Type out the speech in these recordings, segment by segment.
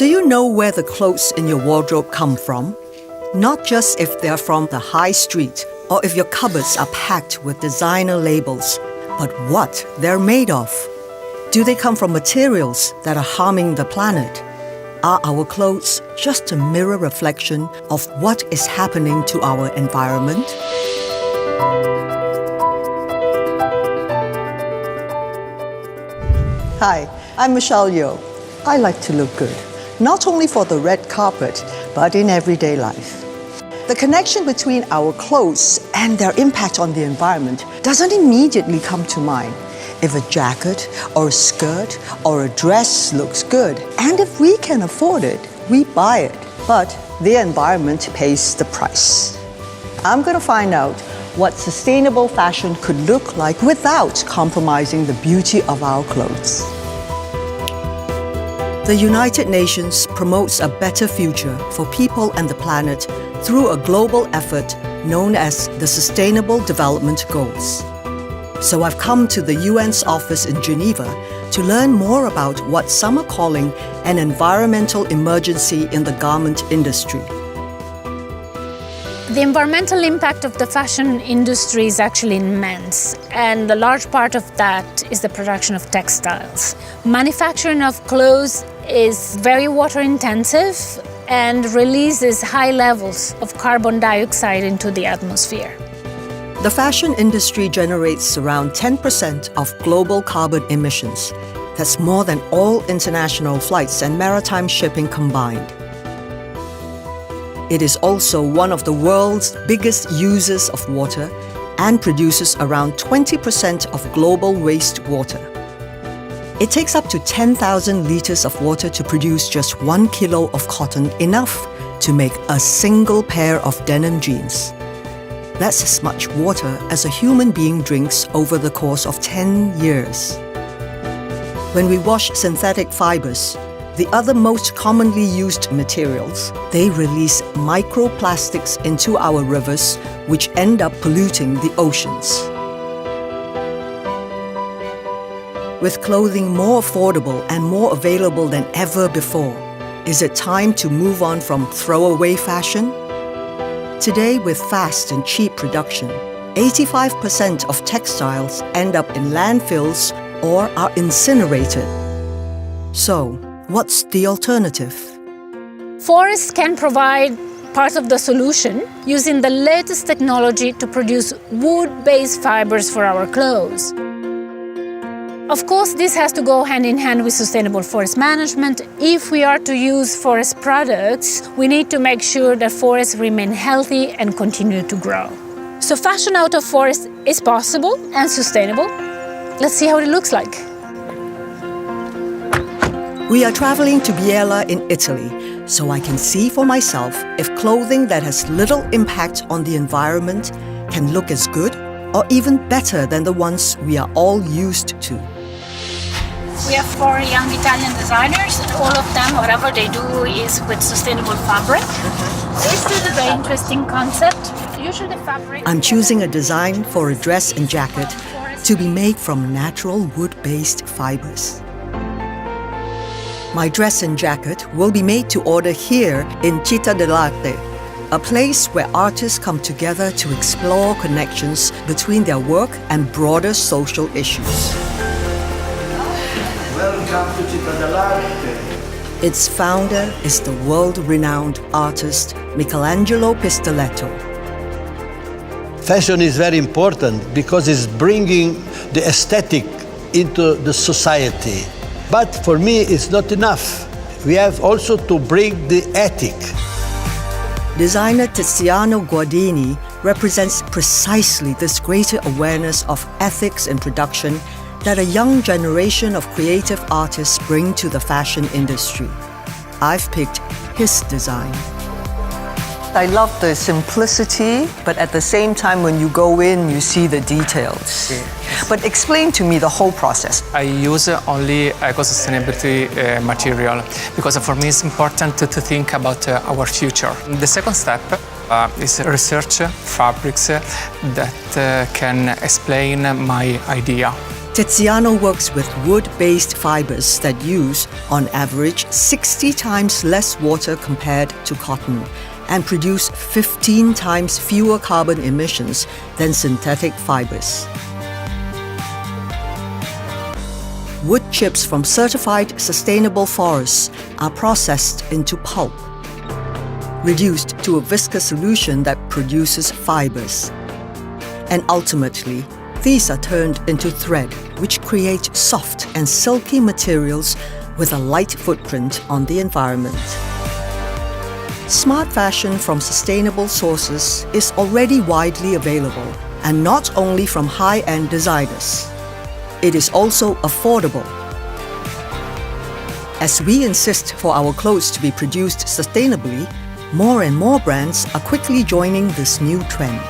Do you know where the clothes in your wardrobe come from? Not just if they're from the high street or if your cupboards are packed with designer labels, but what they're made of. Do they come from materials that are harming the planet? Are our clothes just a mirror reflection of what is happening to our environment? Hi, I'm Michelle Yeoh. I like to look good, not only for the red carpet, but in everyday life. The connection between our clothes and their impact on the environment doesn't immediately come to mind. If a jacket or a skirt or a dress looks good, and if we can afford it, we buy it. But the environment pays the price. I'm going to find out what sustainable fashion could look like without compromising the beauty of our clothes. The United Nations promotes a better future for people and the planet through a global effort known as the Sustainable Development Goals. So I've come to the UN's office in Geneva to learn more about what some are calling an environmental emergency in the garment industry. The environmental impact of the fashion industry is actually immense, and a large part of that is the production of textiles. Manufacturing of clothes is very water intensive and releases high levels of carbon dioxide into the atmosphere. The fashion industry generates around 10% of global carbon emissions. That's more than all international flights and maritime shipping combined. It is also one of the world's biggest users of water and produces around 20% of global wastewater. It takes up to 10,000 liters of water to produce just 1 kilo of cotton, enough to make a single pair of denim jeans. That's as much water as a human being drinks over the course of 10 years. When we wash synthetic fibers, the other most commonly used materials, they release microplastics into our rivers, which end up polluting the oceans. With clothing more affordable and more available than ever before, is it time to move on from throwaway fashion? Today, with fast and cheap production, 85% of textiles end up in landfills or are incinerated. So, what's the alternative? Forests can provide part of the solution using the latest technology to produce wood-based fibers for our clothes. Of course, this has to go hand in hand with sustainable forest management. If we are to use forest products, we need to make sure that forests remain healthy and continue to grow. So fashion out of forest is possible and sustainable. Let's see how it looks like. We are traveling to Biella in Italy, so I can see for myself if clothing that has little impact on the environment can look as good or even better than the ones we are all used to. We have 4 young Italian designers. All of them, whatever they do is with sustainable fabric. This is a very interesting concept. Usually fabric... I'm choosing a design for a dress and jacket to be made from natural wood-based fibers. My dress and jacket will be made to order here in Città dell'Arte, a place where artists come together to explore connections between their work and broader social issues. Welcome to Città dell'Arte. Its founder is the world-renowned artist Michelangelo Pistoletto. Fashion is very important because it's bringing the aesthetic into the society. But for me, it's not enough. We have also to bring the ethic. Designer Tiziano Guardini represents precisely this greater awareness of ethics in production that a young generation of creative artists bring to the fashion industry. I've picked his design. I love the simplicity, but at the same time, when you go in, you see the details. Yes. But explain to me the whole process. I use only eco-sustainability material because for me it's important to think about our future. The second step is research fabrics that can explain my idea. Tiziano works with wood-based fibers that use, on average, 60 times less water compared to cotton and produce 15 times fewer carbon emissions than synthetic fibers. Wood chips from certified sustainable forests are processed into pulp, reduced to a viscous solution that produces fibers. And ultimately, these are turned into thread, which creates soft and silky materials with a light footprint on the environment. Smart fashion from sustainable sources is already widely available, and not only from high-end designers. It is also affordable. As we insist for our clothes to be produced sustainably, more and more brands are quickly joining this new trend.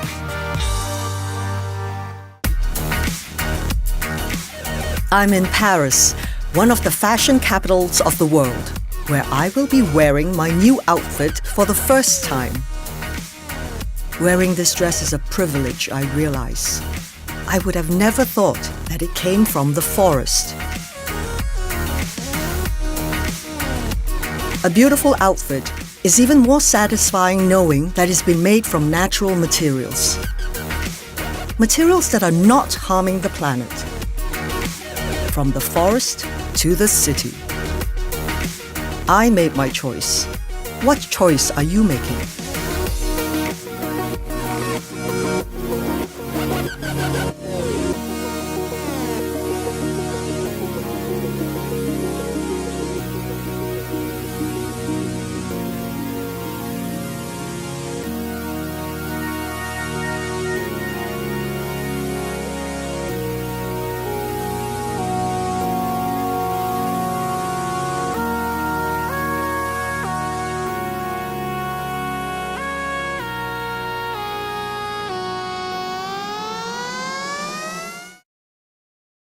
I'm in Paris, one of the fashion capitals of the world, where I will be wearing my new outfit for the first time. Wearing this dress is a privilege, I realize. I would have never thought that it came from the forest. A beautiful outfit is even more satisfying knowing that it's been made from natural materials. Materials that are not harming the planet. From the forest to the city. I made my choice. What choice are you making?